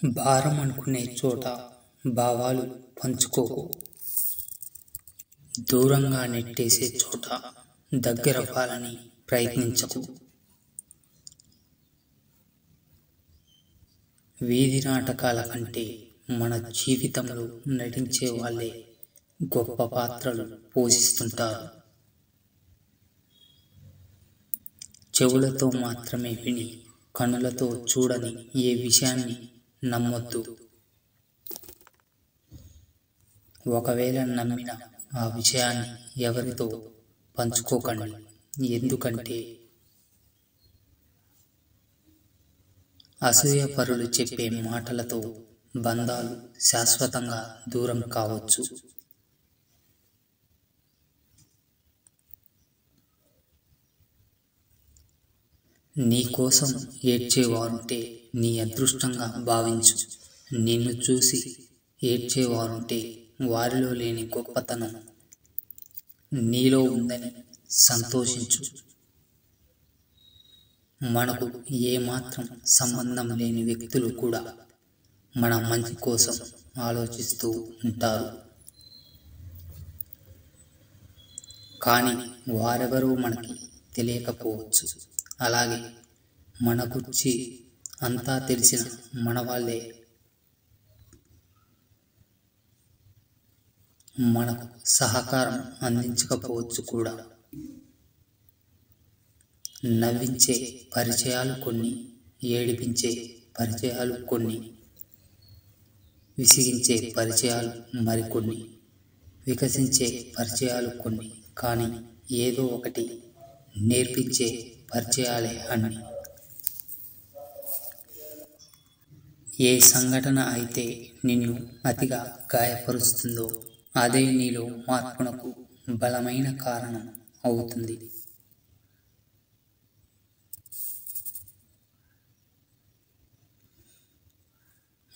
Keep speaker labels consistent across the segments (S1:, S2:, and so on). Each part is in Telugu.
S1: భారం అనుకునే చోట భావాలు పంచుకోకు. దూరంగా నెట్టేసే చోట దగ్గరవ్వాలని ప్రయత్నించకు. వీధి నాటకాల కంటే మన జీవితంలో నటించే వాళ్ళే గొప్ప పాత్రలు పోషిస్తుంటారు. చెవులతో మాత్రమే విని కనులతో చూడని ఏ విషయాన్ని నమ్మొద్దు. ఒకవేళ నమ్మిన ఆ విషయాన్ని ఎవరితో పంచుకోకండి. ఎందుకంటే అసూయపరులు చెప్పే మాటలతో బంధాలు శాశ్వతంగా దూరం కావచ్చు. నీ కోసం ఏడ్చేవారుంటే నీ అదృష్టంగా భావించు. నిన్ను చూసి ఏడ్చేవారుంటే వారిలో లేని గొప్పతనం నీలో ఉందని సంతోషించు. మనకు ఏమాత్రం సంబంధం లేని వ్యక్తులు కూడా మన మంచి కోసం ఆలోచిస్తూ ఉంటారు. కానీ వారెవరో మనకి తెలియకపోవచ్చు. అలాగే మన గురించి అంతా తెలిసిన మన వాళ్ళే మనకు సహకారం అందించకపోవచ్చు కూడా. నవ్వించే పరిచయాలు కొన్ని, ఏడిపించే పరిచయాలు కొన్ని, విసిగించే పరిచయాలు మరికొన్ని, వికసించే పరిచయాలు కొన్ని, కానీ ఏదో ఒకటి నేర్పించే పరిచయాలే అన్ని. ఏ సంఘటన అయితే నిన్ను అతిగా గాయపరుస్తుందో అదే నీలో మార్పునకు బలమైన కారణం అవుతుంది.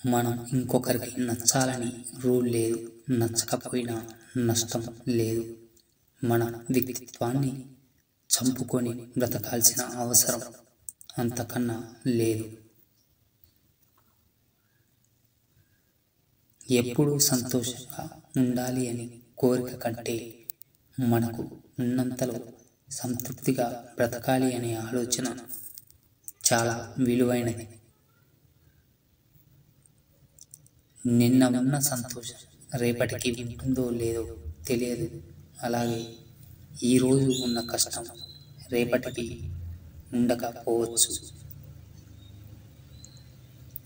S1: మనం ఇంకొకరికి నచ్చాలని రూల్ లేదు. నచ్చకపోయినా నష్టం లేదు. మన వ్యక్తిత్వాన్ని చంపుకొని బ్రతకాల్సిన అవసరం అంతకన్నా లేదు. ఎప్పుడూ సంతోషంగా ఉండాలి అని కోరిక కంటే మనకు ఉన్నంతలో సంతృప్తిగా బ్రతకాలి అనే ఆలోచన చాలా విలువైనది. నిన్న ఉన్న సంతోషం రేపటికి ఉంటుందో లేదో తెలియదు. అలాగే ఈరోజు ఉన్న కష్టం రేపటికి ఉండకపోవచ్చు.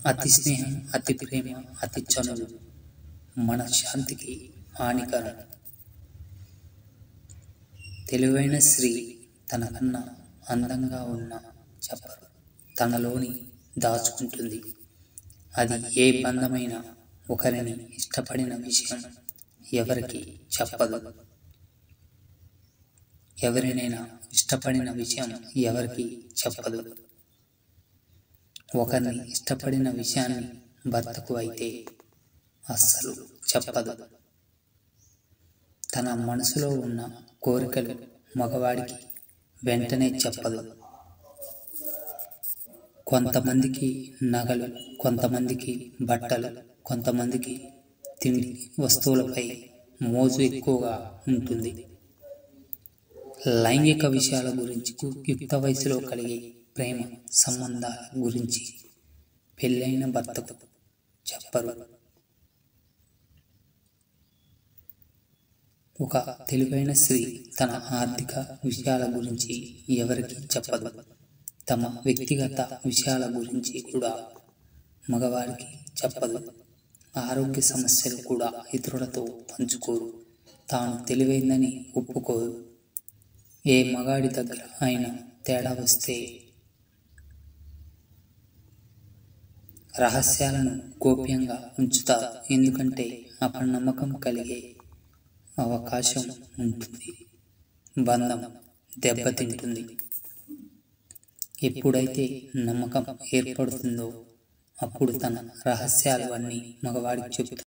S1: అతి స్నేహం, అతి ప్రేమ, అతి చనువు మన శాంతికి హానికరం. తెలివైన స్త్రీ తనకన్నా అందంగా ఉన్న చెప్పరు, తనలోని దాచుకుంటుంది. అది ఏ బంధమైన ఒకరిని ఇష్టపడిన విషయం ఎవరికి చెప్పదు. ఎవరినైనా ఇష్టపడిన విషయం ఎవరికి చెప్పదు. ఒకరిని ఇష్టపడిన విషయాన్ని భర్తకు అయితే అస్సలు చెప్పదు. తన మనసులో ఉన్న కోరికలు మగవాడికి వెంటనే చెప్పదు. కొంతమందికి నగలు, కొంతమందికి బట్టలు, కొంతమందికి తిండి వస్తువులపై మోజు ఎక్కువగా ఉంటుంది. లైంగిక విషయాల గురించి, యుక్త వయసులో కలిగే ప్రేమ సంబంధాల గురించి పెళ్ళైన భర్తకు చెప్పరు. ఒక తెలివైన స్త్రీ తన ఆర్థిక విషయాల గురించి ఎవరికి చెప్పదు. తమ వ్యక్తిగత విషయాల గురించి కూడా మగవారికి చెప్పదు. ఆరోగ్య సమస్యలు కూడా ఇతరులతో పంచుకోరు. తాను తెలివైందని ఒప్పుకోరు. ఏ మగాడి దగ్గర అయినా తేడా వస్తే రహస్యాలను గోప్యంగా ఉంచుతారు. ఎందుకంటే అపనమ్మకం కలిగే అవకాశం ఉంటుంది. బంధం దెబ్బతింటుంది. ఎప్పుడైతే నమ్మకం ఏర్పడుతుందో అప్పుడు తన రహస్యాలు అన్నీ మగవాడికి చెబుతాడు.